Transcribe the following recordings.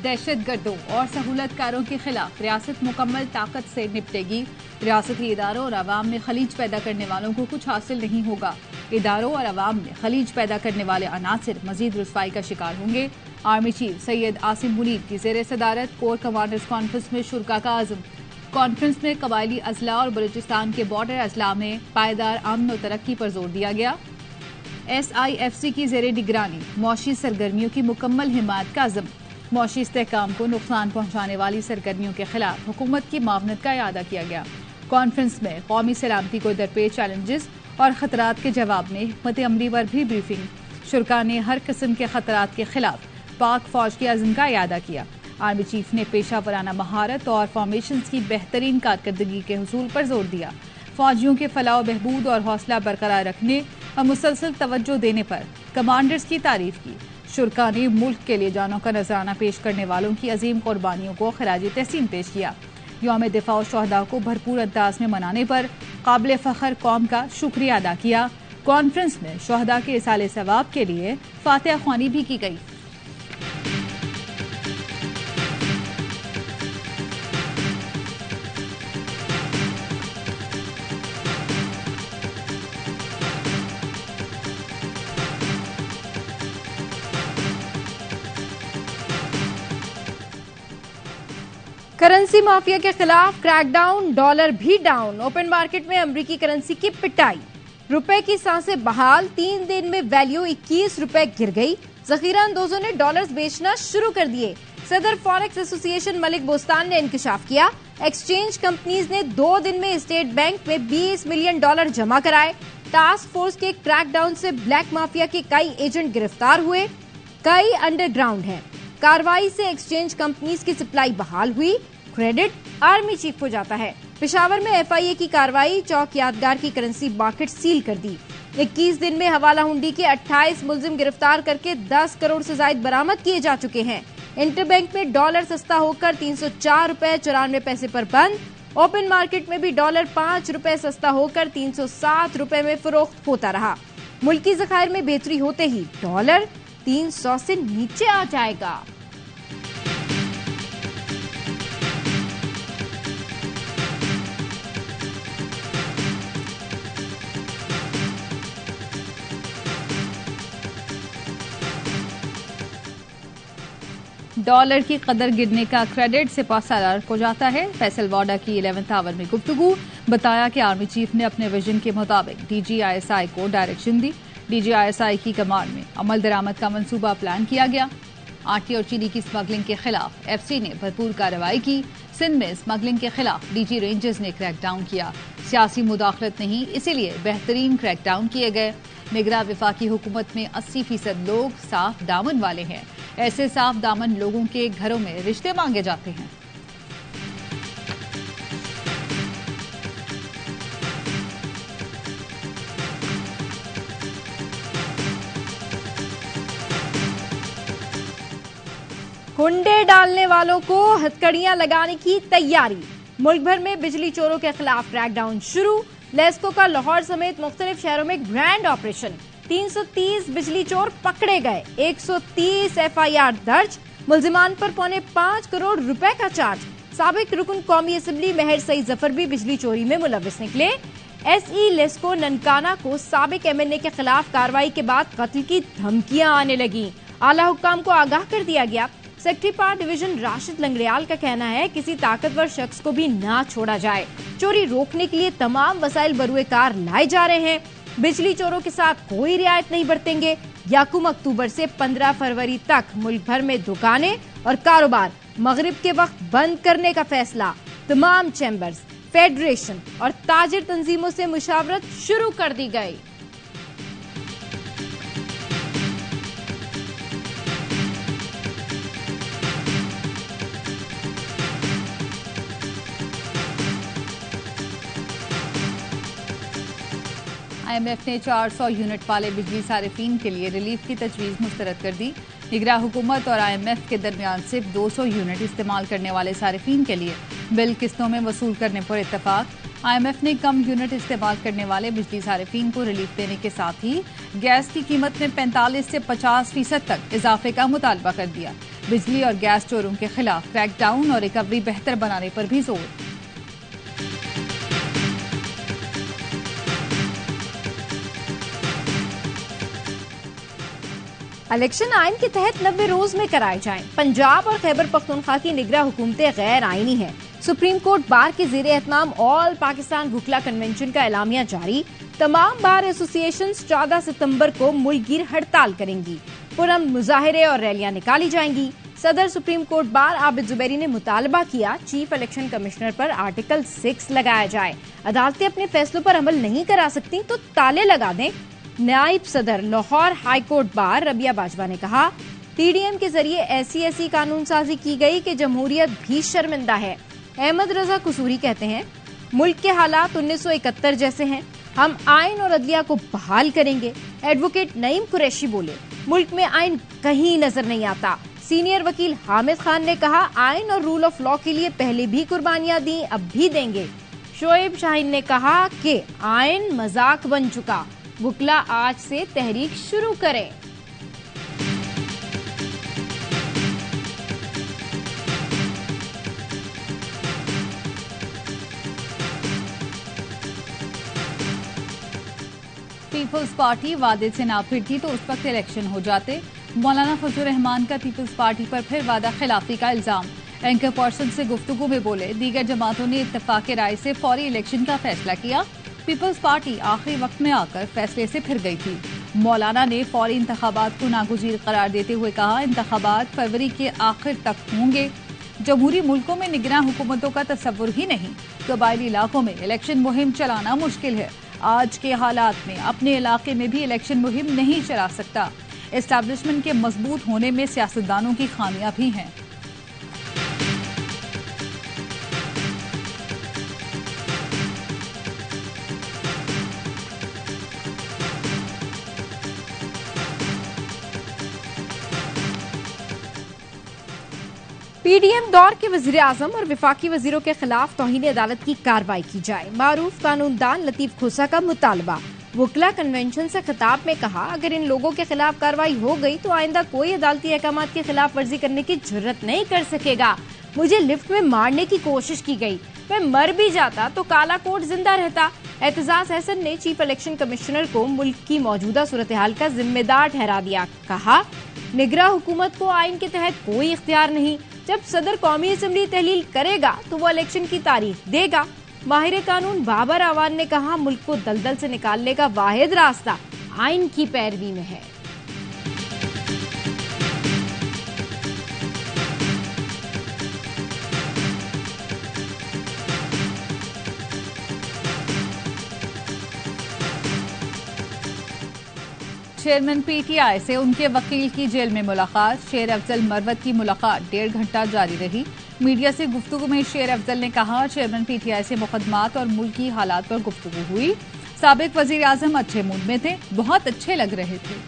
दहशतगर्दों और सहूलतकारों के खिलाफ रियासत मुकम्मल ताकत से निपटेगी। रियासती इदारों और अवाम में खलीज पैदा करने वालों को कुछ हासिल नहीं होगा। इदारों और अवाम में खलीज पैदा करने वाले अनासिर मजीद रुसवाई का शिकार होंगे। आर्मी चीफ सैयद आसिम मुनीर की जेर सदारत कोर कमांडर्स कॉन्फ्रेंस में शुरका का आज़म। कॉन्फ्रेंस में कबायली अजला और बलूचिस्तान के बॉर्डर अजला में पायदार अमन और तरक्की पर जोर दिया गया। SIFC की जेर निगरानी मौशी सरगर्मियों की मुकम्मल हिमायत का अज़म। मौशी इस्तेहकाम को नुकसान पहुंचाने वाली सरगर्मियों के खिलाफ हुकूमत की मावनत का इआदा किया गया। कॉन्फ्रेंस में कौमी सलामती को दरपेश चैलेंजेस और खतरात के जवाब में हिकमत अमली पर भी ब्रीफिंग। शुरका ने हर किस्म के खतरात के खिलाफ पाक फौज के अज़म का इआदा किया। आर्मी चीफ ने पेशा वराना महारत और फॉर्मेशंस की बेहतरीन कारकर्दगी के हुसूल पर जोर दिया। फौजियों के फलाह बहबूद और हौसला बरकरार रखने और मुसलसल तवज्जो देने पर कमांडर्स की तारीफ की। शुरका ने मुल्क के लिए जानों का नजराना पेश करने वालों की अजीम कुर्बानियों को खराज तहसीन पेश किया। यौम दिफा और शहदा को भरपूर अंदाज में मनाने पर काबिल फख्र कौम का शुक्रिया अदा किया। कॉन्फ्रेंस में शहदा के इसाले सवाब के लिए फातिहा ख्वानी भी की गई। करेंसी माफिया के खिलाफ क्रैकडाउन, डॉलर भी डाउन। ओपन मार्केट में अमेरिकी करेंसी की पिटाई, रुपए की सांसें बहाल। 3 दिन में वैल्यू 21 रुपए गिर गई। जखीरा अंदोजों ने डॉलर्स बेचना शुरू कर दिए। सदर फॉरेक्स एसोसिएशन मलिक बोस्तान ने इंकशाफ किया। एक्सचेंज कंपनीज ने 2 दिन में स्टेट बैंक में $20 मिलियन जमा कराए। टास्क फोर्स के क्रैकडाउन से ब्लैक माफिया के कई एजेंट गिरफ्तार हुए, कई अंडरग्राउंड हैं। कार्रवाई से एक्सचेंज कंपनीज की सप्लाई बहाल हुई। क्रेडिट आर्मी चीफ को जाता है। पेशावर में FIA की कार्रवाई, चौक यादगार की करेंसी मार्केट सील कर दी। 21 दिन में हवाला हुंडी के 28 मुलजिम गिरफ्तार करके 10 करोड़ से ज्यादा बरामद किए जा चुके हैं। इंटरबैंक में डॉलर सस्ता होकर 304 रुपए 94 पैसे पर बंद। ओपन मार्केट में भी डॉलर 5 रुपए सस्ता होकर 307 रुपए में फरोख्त होता रहा। मुल्की ज़खायर में बेहतरी होते ही डॉलर 300 से नीचे आ जाएगा। डॉलर की कदर गिरने का क्रेडिट सिपहसालार को जाता है। फैसल वाडा की 11th आवर में गुफ्तगू, बताया कि आर्मी चीफ ने अपने विजन के मुताबिक DGISI को डायरेक्शन दी। DGISI की कमांड में अमल दरामद का मंसूबा प्लान किया गया। आटे और चीनी की स्मगलिंग के खिलाफ FC ने भरपूर कार्रवाई की। सिंध में स्मगलिंग के खिलाफ DG रेंजर्स ने क्रैकडाउन किया। सियासी मुदाखलत नहीं, इसीलिए बेहतरीन क्रैकडाउन किए गए। निगरान वफाकी हुकूमत में 80% लोग साफ दामन वाले हैं। ऐसे साफ दामन लोगों के घरों में रिश्ते मांगे जाते हैं। हुंडे डालने वालों को हथकड़ियां लगाने की तैयारी। मुल्क भर में बिजली चोरों के खिलाफ क्रैकडाउन शुरू। लेस्को का लाहौर समेत मुख्तलिफ शहरों में ग्रैंड ऑपरेशन। 330 बिजली चोर पकड़े गए। 130 FIR दर्ज। मुलजिमान पर 5.25 करोड़ रुपए का चार्ज। साबिक रुकन कौमी असेंबली मेहर सईद जफर भी बिजली चोरी में मुलविस निकले। SE लेस्को ननकाना को साबिक MNA के खिलाफ कार्रवाई के बाद कत्ल की धमकियां आने लगी। आला हुक्काम को आगाह कर दिया गया। सेक्रेटरी पार डिवीजन राशिद लंगड़ियाल का कहना है किसी ताकतवर शख्स को भी ना छोड़ा जाए। चोरी रोकने के लिए तमाम वसाइल बरुए कार लाए जा रहे हैं। बिजली चोरों के साथ कोई रियायत नहीं बरतेंगे। 1 अक्टूबर से 15 फरवरी तक मुल्क भर में दुकानें और कारोबार मगरिब के वक्त बंद करने का फैसला। तमाम चैम्बर्स, फेडरेशन और ताजिर तंजीमों से मुशावरत शुरू कर दी गई। IMF ने 400 यूनिट वाले बिजली सारिफीन के लिए रिलीफ की तजवीज़ मुस्तरद कर दी। निगरान हुकूमत और IMF के दरमियान सिर्फ 200 यूनिट इस्तेमाल करने वाले सारिफीन के लिए बिल किस्तों में वसूल करने पर इत्तफाक। IMF ने कम यूनिट इस्तेमाल करने वाले बिजली सारिफीन को रिलीफ देने के साथ ही गैस की कीमत में 45 से 50% तक इजाफे का मुतालबा कर दिया। बिजली और गैस चोरों के खिलाफ क्रैकडाउन और रिकवरी बेहतर बनाने पर भी जोर। इलेक्शन आइन के तहत 90 रोज में कराए जाएं। पंजाब और खैबर पख्तूनख्वा की निगरान हुकूमतें गैर आईनी हैं। सुप्रीम कोर्ट बार के ज़ेरे एहतमाम ऑल पाकिस्तान वकला कन्वेंशन का एलामिया जारी। तमाम बार एसोसिएशन 14 सितंबर को मुल्कगीर हड़ताल करेंगी। पुरअमन मुजाहिरे और रैलियां निकाली जाएंगी। सदर supreme court bar Abid Zubairi ने मुतालबा किया चीफ इलेक्शन कमिश्नर पर आर्टिकल 6 लगाया जाए। अदालतें अपने फैसलों पर अमल नहीं करा सकती तो ताले लगा दें। नायब सदर Lahore high court bar Rabia Bajwa ने कहा पीडीएम के जरिए ऐसी कानून साजी की गई कि जमहूरियत भी शर्मिंदा है। अहमद रजा कसूरी कहते हैं मुल्क के हालात 1971 जैसे हैं, हम आइन और अदलिया को बहाल करेंगे। एडवोकेट नईम कुरैशी बोले मुल्क में आइन कहीं नजर नहीं आता। सीनियर वकील हामिद खान ने कहा आइन और रूल ऑफ लॉ के लिए पहले भी कुर्बानियां दी, अब भी देंगे। शोएब शाहीन ने कहा कि आइन मजाक बन चुका, वकला आज से तहरीक शुरू करें। पीपल्स पार्टी वादे से ना फिरती तो उस वक्त इलेक्शन हो जाते। मौलाना फजलुर रहमान का पीपल्स पार्टी पर फिर वादा खिलाफी का इल्जाम। एंकर पर्सन से गुफ्तगू में बोले दीगर जमातों ने इत्तेफाक राय से फौरी इलेक्शन का फैसला किया। पीपल्स पार्टी आखिरी वक्त में आकर फैसले से फिर गई थी। मौलाना ने फौरी इंतखाबात को नागुज़ीर करार देते हुए कहा इंतखाबात फरवरी के आखिर तक होंगे। जमहूरी मुल्कों में निगरान हुकूमतों का तस्वुर ही नहीं। कबायली इलाकों में इलेक्शन मुहिम चलाना मुश्किल है। आज के हालात में अपने इलाके में भी इलेक्शन मुहिम नहीं चला सकता। एस्टैब्लिशमेंट के मजबूत होने में सियासतदानों की खामियां भी हैं। पीडीएम दौर के वजीर आजम और विफाकी वजीरों के खिलाफ तौहीन अदालत की कार्रवाई की जाए। मारूफ कानूनदान लतीफ खोसा का मुतालबा। वकला कन्वेंशन से खिताब में कहा अगर इन लोगों के खिलाफ कार्रवाई हो गई तो आइंदा कोई अदालती अहकाम की खिलाफ वर्जी करने की जुर्रत नहीं कर सकेगा। मुझे लिफ्ट में मारने की कोशिश की गई, मैं मर भी जाता तो काला कोट जिंदा रहता। एतजाज हसन ने चीफ इलेक्शन कमिश्नर को मुल्क की मौजूदा सूरत हाल का जिम्मेदार ठहरा दिया। कहा निगरां हुकूमत को आइन के तहत कोई इख्तियार नहीं। जब सदर कौमी असम्बली तहलील करेगा तो वो इलेक्शन की तारीख देगा। माहिर कानून बाबर आवान ने कहा मुल्क को दलदल से निकालने का वाहिद रास्ता आइन की पैरवी में है। चेयरमैन पीटीआई से उनके वकील की जेल में मुलाकात। शेर अफजल मरवत की मुलाकात 1.5 घंटा जारी रही। मीडिया से गुफ्तगू में शेर अफजल ने कहा चेयरमैन पीटीआई से मुकदमात और मुल्की हालात पर गुफ्तगू हुई। साबिक वजीर आजम अच्छे मूड में थे, बहुत अच्छे लग रहे थे।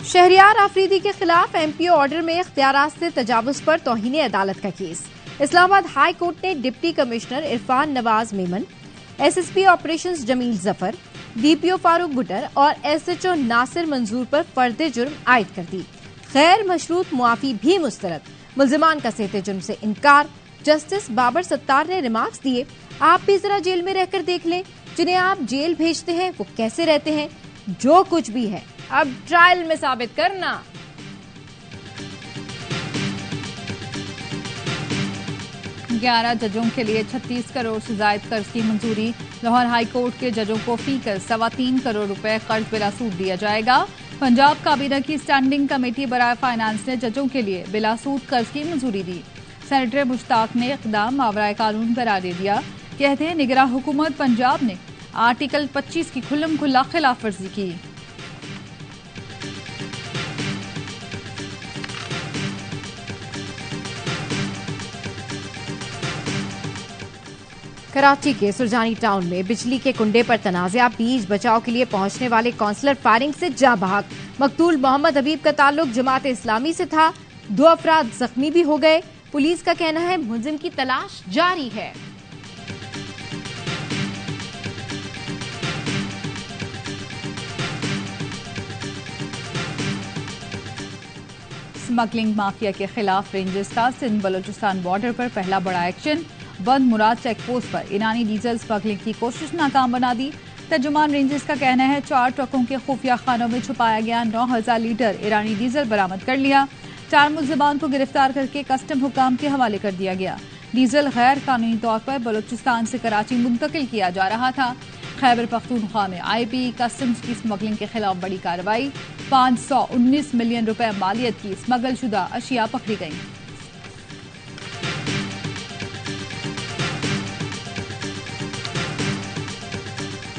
शहरियार आफरीदी के खिलाफ एमपीओ ऑर्डर में इख्तियारात से तजावुज पर तौहीन अदालत का केस। इस्लामाबाद हाई कोर्ट ने deputy commissioner Irfan Nawaz Memon, SSP operations Jameel Zafar, DPO Farooq Buttar और एसएचओ नासिर मंजूर पर फर्द जुर्म आयद कर दी। गैर मशरूत मुआफी भी मुस्तरद। मुल्जिमान का सेहते जुर्म से इनकार। जस्टिस बाबर सत्तार ने रिमार्क्स दिए आप भी जरा जेल में रहकर देख लें, जिन्हें आप जेल भेजते हैं वो कैसे रहते हैं। जो कुछ भी है अब ट्रायल में साबित करना। ग्यारह जजों के लिए 36 करोड़ से जायद कर्ज की मंजूरी। लाहौर हाई कोर्ट के जजों को फीकर 3.25 करोड़ रुपए कर्ज बिला सूद दिया जाएगा। पंजाब काबीना की स्टैंडिंग कमेटी बराए फाइनेंस ने जजों के लिए बिला सूद कर्ज की मंजूरी दी। सेनेटर मुश्ताक ने इकदाम मावराए कानून करार दे दिया। कहते हैं निगरान हुकूमत पंजाब ने आर्टिकल 25 की खुल्लम खुल्ला खिलाफ वर्जी की। कराची के सुरजानी टाउन में बिजली के कुंडे पर तनाज़ा। बीच बचाव के लिए पहुंचने वाले काउंसलर फायरिंग से जा भाग। मकतूल मोहम्मद हबीब का ताल्लुक जमात इस्लामी से था। 2 अफराद जख्मी भी हो गए। पुलिस का कहना है मुलजिम की तलाश जारी है। स्मगलिंग माफिया के खिलाफ रेंजर्स का सिंध बलोचिस्तान बॉर्डर पर पहला बड़ा एक्शन। बंद मुराद चेक पोस्ट पर ईरानी डीजल स्मगलिंग की कोशिश नाकाम बना दी। तर्जुमान रेंजर्स का कहना है 4 ट्रकों के खुफिया खानों में छुपाया गया 9000 लीटर ईरानी डीजल बरामद कर लिया। 4 मुल्जिमान को गिरफ्तार करके कस्टम हुकाम के हवाले कर दिया गया। डीजल गैर कानूनी तौर पर बलोचिस्तान से कराची मुंतकिल किया जा रहा था। खैबर पख्तूनख्वा में आईपी कस्टम्स की स्मगलिंग के खिलाफ बड़ी कार्रवाई। 519 मिलियन रुपए मालियत की स्मगल शुदा अशिया पकड़ी गई।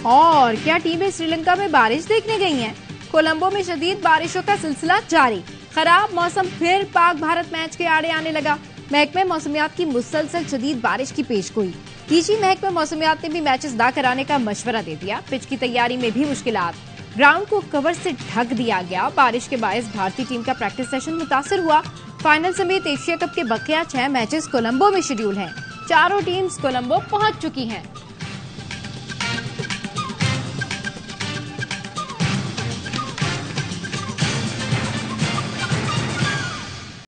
और क्या टीमें श्रीलंका में बारिश देखने गई हैं? कोलंबो में शदीद बारिशों का सिलसिला जारी। खराब मौसम फिर पाक भारत मैच के आड़े आने लगा। महकमे मौसमियात की मुसलसल शदीद बारिश की पेशगोई। कीची महकमे मौसमियात ने भी मैचेस ना कराने का मशवरा दे दिया। पिच की तैयारी में भी मुश्किलात। ग्राउंड को कवर से ढक दिया गया। बारिश के बायस भारतीय टीम का प्रैक्टिस सेशन मुतासिर हुआ। फाइनल समेत एशिया कप के बकिया 6 मैचेस कोलंबो में शेड्यूल हैं। चारों टीम्स कोलंबो पहुंच चुकी हैं।